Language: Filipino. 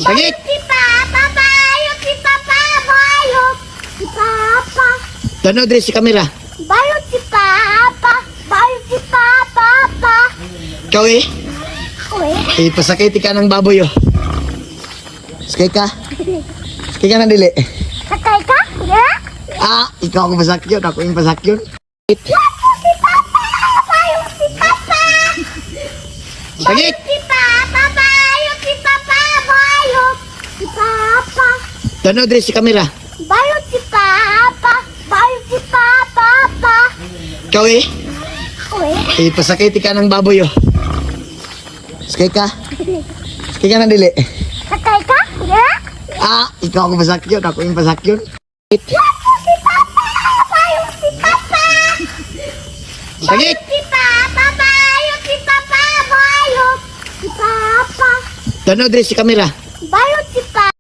Sakit! Si Papa, bayot si Papa, bayot si Papa. Tanaw diri si kamera. Bayot si Papa, bayot si Papa, Papa. Ikaw eh. Uy, Ipasakit ka ng baboy oh. Sakay ka. Sakay ka na dili. sakay ka? Yeah? Ah, ikaw ako pasakyon. Ako yung pasakyon. Bayot si Papa, bayot si Papa. Sakit! Si Papa, bayot si Papa, bayot si Papa. Tanaw diri si kamera. Bayot si Papa, bayot si Papa, Papa. Ikaw eh. Uy, Ipasakit ka ng baboy oh. Sakay ka. Sakay ka na dili. sakay ka? Yeah? Ah, ikaw ako pasakyon. Ako yung pasakyon. Bayot si Papa, bayot si Papa. Sakit! Si Papa, bayot si Papa, bayot si Papa. Tanaw diri si kamera. Bayot si Papa.